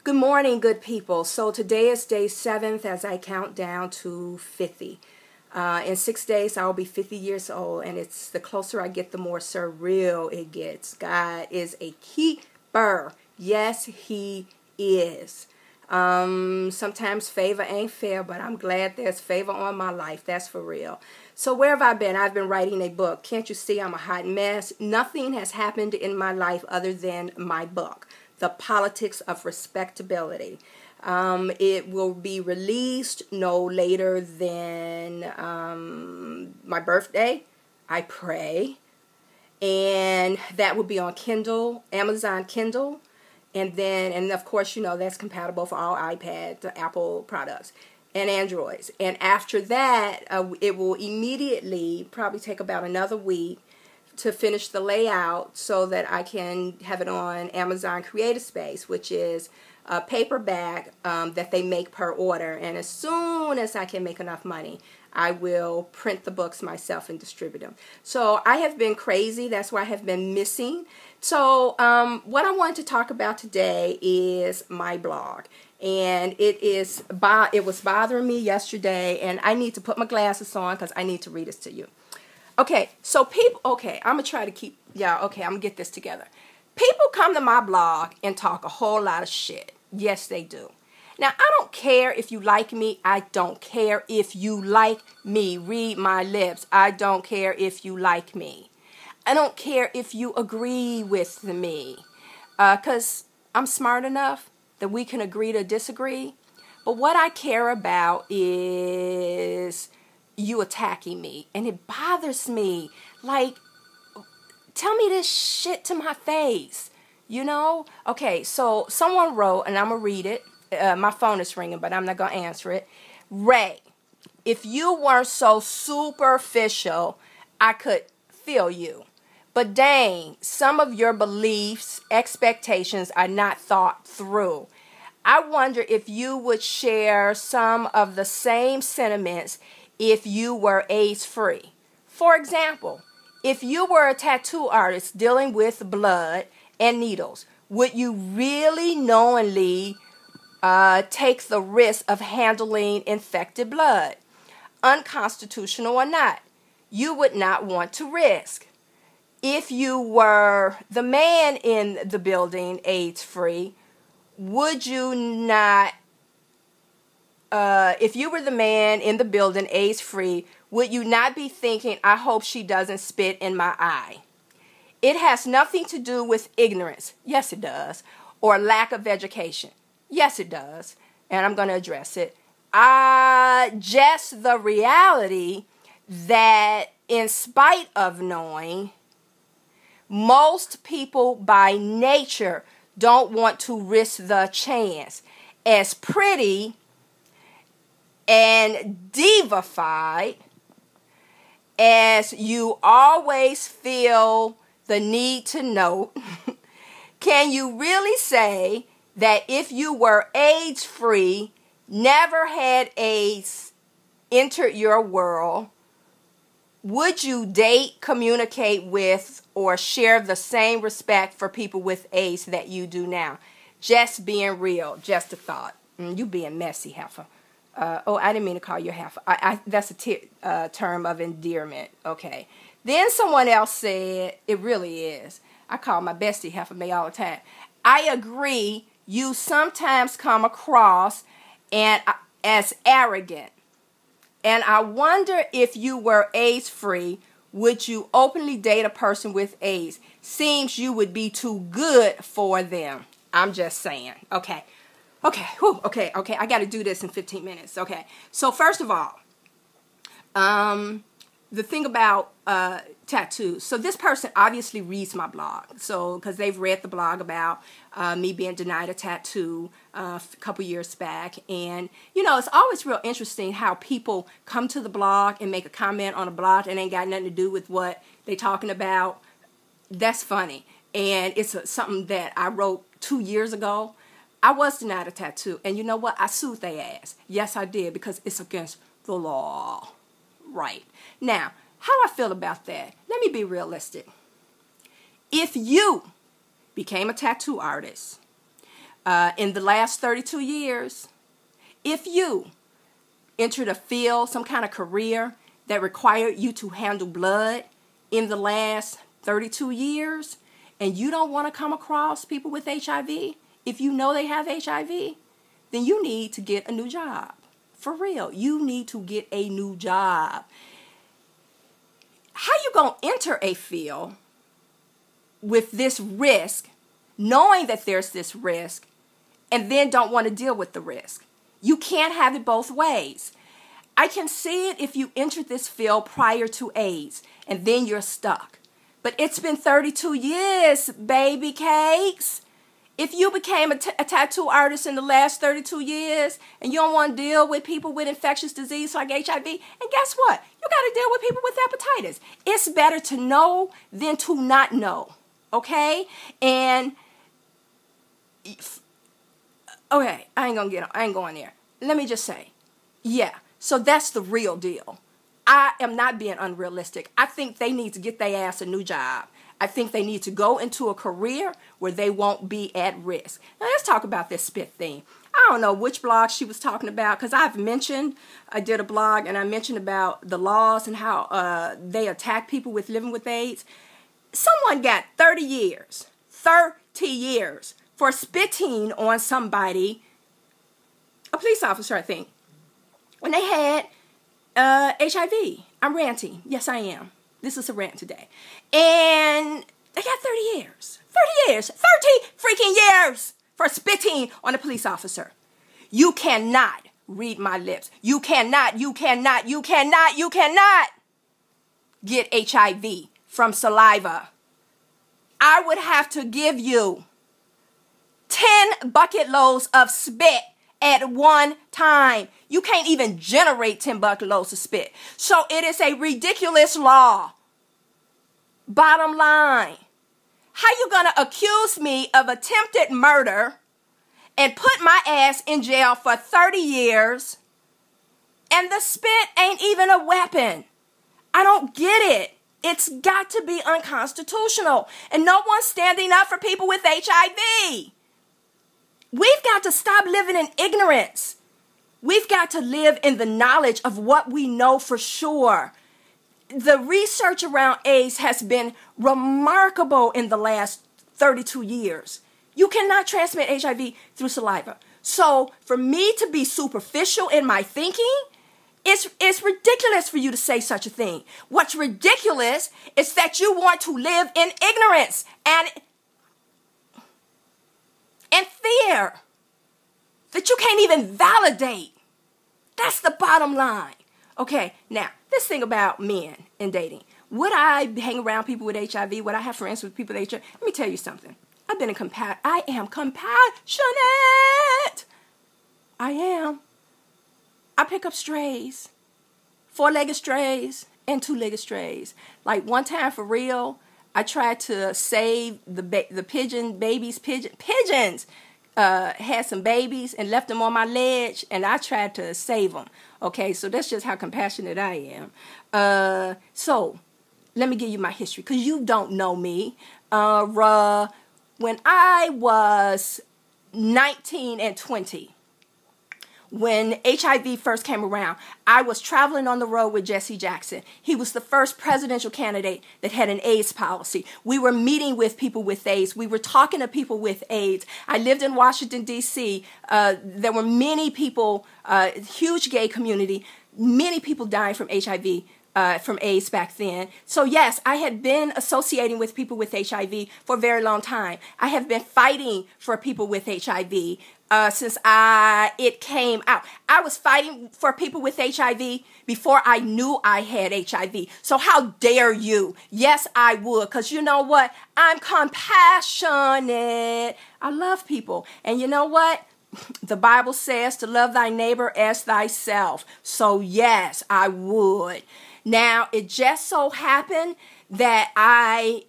Good morning, good people. So today is day 7th as I count down to 50. In 6 days, I will be 50 years old, and it's the closer I get, the more surreal it gets. God is a keeper. Yes, He is. Sometimes favor ain't fair, but I'm glad there's favor on my life. That's for real. So where have I been? I've been writing a book. Can't you see I'm a hot mess? Nothing has happened in my life other than my book, The Politics of Respectability. It will be released no later than my birthday, I pray. And that will be on Kindle, Amazon Kindle. And of course, you know, that's compatible for all iPads, Apple products, and Androids. And after that, it will immediately probably take about another week to finish the layout so that I can have it on Amazon Creative Space, which is a paperback that they make per order. And as soon as I can make enough money, I will print the books myself and distribute them. So I have been crazy. That's why I have been missing. So what I wanted to talk about today is my blog. And it was bothering me yesterday, and I need to put my glasses on because I need to read this to you. Okay, so people, okay, I'm going to try to keep, I'm going to get this together. People come to my blog and talk a whole lot of shit. Yes, they do. Now, I don't care if you like me. I don't care if you like me. Read my lips. I don't care if you like me. I don't care if you agree with me. Because I'm smart enough that we can agree to disagree. But what I care about is you attacking me, and it bothers me. Like, tell me this shit to my face, you know? Okay, so someone wrote, and I'm gonna read it. My phone is ringing, but I'm not gonna answer it. Ray, if you weren't so superficial, I could feel you. But dang, some of your beliefs, expectations are not thought through. I wonder if you would share some of the same sentiments if you were AIDS-free. For example, if you were a tattoo artist dealing with blood and needles, would you really knowingly take the risk of handling infected blood? Unconstitutional or not, you would not want to risk. If you were the man in the building AIDS-free, would you not if you were the man in the building AIDS-free, would you not be thinking, I hope she doesn't spit in my eye? It has nothing to do with ignorance. Yes, it does. Or lack of education. Yes, it does. And I'm going to address it. Just the reality that in spite of knowing, most people by nature don't want to risk the chance. As pretty and divified as you always feel the need to note, can you really say that if you were AIDS-free, never had AIDS enter your world, would you date, communicate with, or share the same respect for people with AIDS that you do now? Just being real, just a thought. You being messy, heifer. I didn't mean to call you heifer. That's a term of endearment. Okay. Then someone else said, it really is. I call my bestie heifer May all the time. I agree. You sometimes come across as arrogant. And I wonder if you were AIDS-free, would you openly date a person with AIDS? Seems you would be too good for them. I'm just saying. Okay. Okay. Whew. Okay. I got to do this in 15 minutes. Okay. So first of all, the thing about tattoos. So this person obviously reads my blog. So because they've read the blog about me being denied a tattoo a couple years back. And, you know, it's always real interesting how people come to the blog and make a comment on a blog and ain't got nothing to do with what they talking about. That's funny. And it's something that I wrote 2 years ago. I was denied a tattoo. And you know what? I sued their ass. Yes, I did, because it's against the law. Right. Now, how I feel about that, let me be realistic. If you became a tattoo artist, in the last 32 years, if you entered a field, some kind of career that required you to handle blood in the last 32 years, and you don't want to come across people with HIV, if you know they have HIV, then you need to get a new job. For real, you need to get a new job. How you going to enter a field with this risk, knowing that there's this risk, and then don't want to deal with the risk? You can't have it both ways. I can see it if you entered this field prior to AIDS, and then you're stuck. But it's been 32 years, baby cakes. If you became a tattoo artist in the last 32 years and you don't want to deal with people with infectious disease like HIV, and guess what? You got to deal with people with hepatitis. It's better to know than to not know, okay? And, okay, I ain't going there. Let me just say, yeah, so that's the real deal. I am not being unrealistic. I think they need to get their ass a new job. I think they need to go into a career where they won't be at risk. Now, let's talk about this spit thing. I don't know which blog she was talking about, because I did a blog and I mentioned about the laws and how they attack people with living with AIDS. Someone got 30 years for spitting on somebody, a police officer, I think, when they had HIV. I'm ranting. Yes, I am. This is a rant today. And they got 30 years. 30 years. 30 freaking years for spitting on a police officer. You cannot read my lips. You cannot get HIV from saliva. I would have to give you 10 bucket loads of spit at one time. You can't even generate 10 bucket loads of spit. So it is a ridiculous law. Bottom line, how you gonna accuse me of attempted murder and put my ass in jail for 30 years and the spit ain't even a weapon? I don't get it. It's got to be unconstitutional, and no one's standing up for people with HIV. We've got to stop living in ignorance. We've got to live in the knowledge of what we know for sure. The research around AIDS has been remarkable in the last 32 years. You cannot transmit HIV through saliva. So for me to be superficial in my thinking, it's ridiculous for you to say such a thing. What's ridiculous is that you want to live in ignorance and fear that you can't even validate. That's the bottom line. Okay, now, this thing about men and dating. Would I hang around people with HIV? Would I have friends with people with HIV? Let me tell you something. I am compassionate. I am. I pick up strays. 4-legged strays and 2-legged strays. Like one time for real, I tried to save the pigeons had some babies and left them on my ledge, and I tried to save them. Okay, so that's just how compassionate I am. So let me give you my history, because you don't know me. When I was 19 and 20, when HIV first came around, I was traveling on the road with Jesse Jackson. He was the first presidential candidate that had an AIDS policy. We were meeting with people with AIDS. We were talking to people with AIDS. I lived in Washington, D.C. There were many people, huge gay community, many people dying from HIV, from AIDS back then. So yes, I had been associating with people with HIV for a very long time. I have been fighting for people with HIV since it came out. I was fighting for people with HIV before I knew I had HIV. So how dare you? Yes, I would, because you know what? I'm compassionate. I love people. And you know what? The Bible says to love thy neighbor as thyself. So yes, I would. Now, it just so happened that I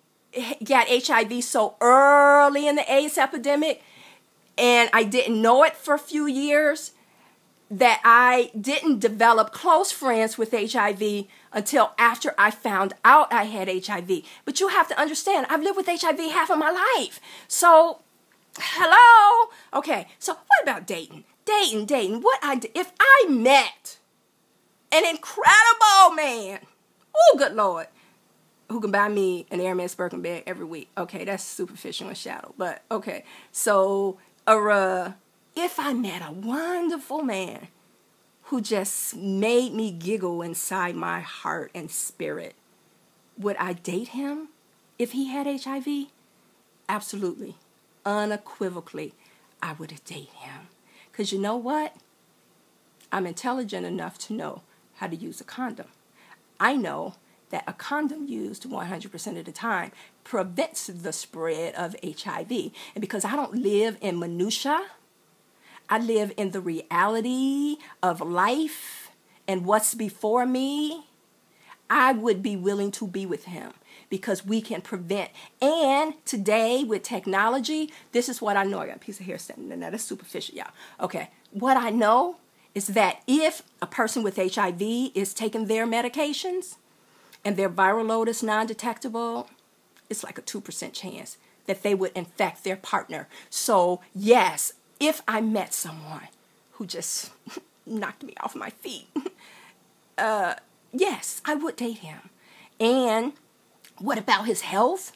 got HIV so early in the AIDS epidemic, and I didn't know it for a few years, that I didn't develop close friends with HIV until after I found out I had HIV. But you have to understand, I've lived with HIV half of my life. So Hello? Okay, so what about dating? Dating. If I met an incredible man, oh, good Lord, who can buy me an Hermes Birkin bag every week. Okay, that's superficial and shallow, but okay. So, if I met a wonderful man who just made me giggle inside my heart and spirit, would I date him if he had HIV? Absolutely. Unequivocally, I would date him. Because you know what? I'm intelligent enough to know how to use a condom. I know that a condom used 100% of the time prevents the spread of HIV. And because I don't live in minutia, I live in the reality of life and what's before me, I would be willing to be with him because we can prevent. And today with technology, this is what I know. I got a piece of hair standing in there. That's superficial, y'all. Okay, what I know is that if a person with HIV is taking their medications and their viral load is non-detectable, it's like a 2% chance that they would infect their partner. So yes, if I met someone who just knocked me off my feet, yes, I would date him. And what about his health?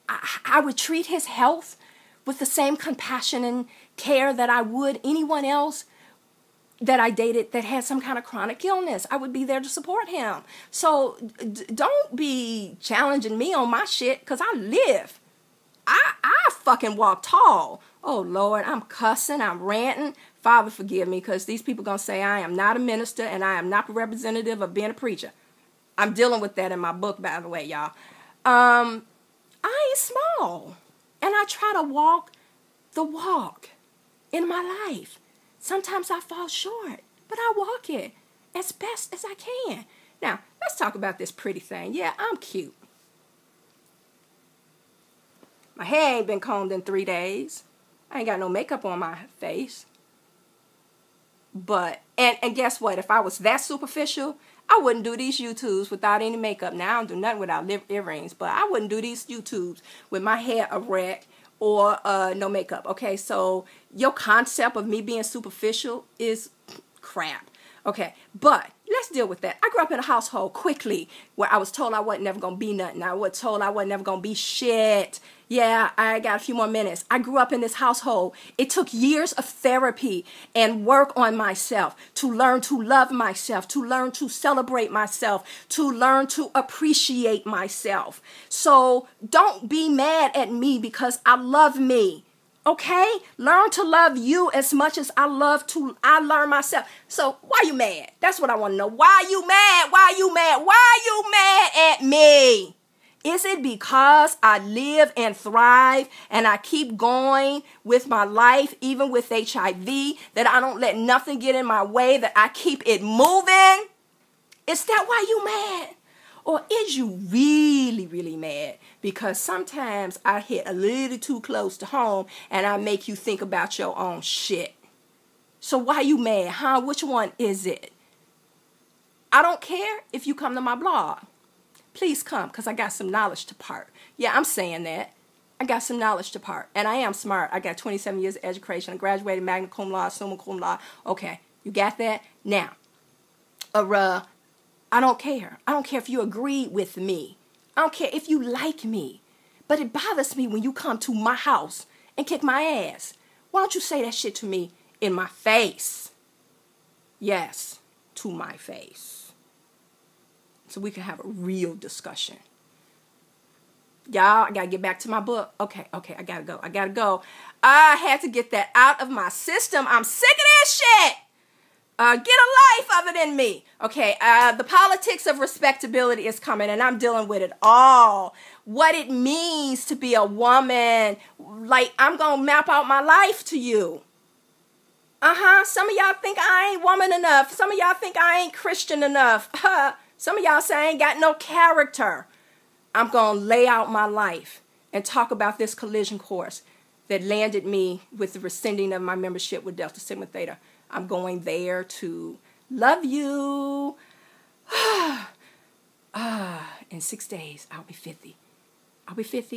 I would treat his health with the same compassion and care that I would anyone else that I dated that had some kind of chronic illness. I would be there to support him. So don't be challenging me on my shit, because I live. I fucking walk tall. Oh, Lord, I'm cussing, I'm ranting. Father, forgive me, because these people going to say I am not a minister and I am not a representative of being a preacher. I'm dealing with that in my book, by the way, y'all. I ain't small, and I try to walk the walk in my life. Sometimes I fall short, but I walk it as best as I can. Now, let's talk about this pretty thing. Yeah, I'm cute. My hair ain't been combed in 3 days. I ain't got no makeup on my face. But, and guess what? If I was that superficial, I wouldn't do these YouTubes without any makeup. Now, I don't do nothing without earrings, but I wouldn't do these YouTubes with my hair erect or no makeup. Okay, so your concept of me being superficial is crap. Okay, but let's deal with that. I grew up in a household quickly where I was told I wasn't never going to be nothing. I was told I wasn't never going to be shit. Yeah, I got a few more minutes. I grew up in this household. It took years of therapy and work on myself to learn to love myself, to learn to celebrate myself, to learn to appreciate myself. So don't be mad at me because I love me. Okay? Learn to love you as much as I learn myself. So why you mad? That's what I want to know. Why you mad? Why you mad? Why you mad at me? Is it because I live and thrive and I keep going with my life, even with HIV, that I don't let nothing get in my way, that I keep it moving? Is that why you mad? Or is you really, really mad because sometimes I hit a little too close to home and I make you think about your own shit? So why you mad, huh? Which one is it? I don't care if you come to my blog. Please come, because I got some knowledge to part. Yeah, I'm saying that. I got some knowledge to part. And I am smart. I got 27 years of education. I graduated magna cum laude, summa cum laude. Okay, you got that? Now, I don't care. I don't care if you agree with me. I don't care if you like me. But it bothers me when you come to my house and kick my ass. Why don't you say that shit to me in my face? Yes, to my face. So we can have a real discussion. Y'all, I got to get back to my book. Okay, I got to go. I had to get that out of my system. I'm sick of this shit. Get a life other than me. Okay, the politics of respectability is coming, and I'm dealing with it all. What it means to be a woman. Like, I'm going to map out my life to you. Some of y'all think I ain't woman enough. Some of y'all think I ain't Christian enough. Some of y'all say I ain't got no character. I'm going to lay out my life and talk about this collision course that landed me with the rescinding of my membership with Delta Sigma Theta. I'm going there to love you. In 6 days, I'll be 50. I'll be 50.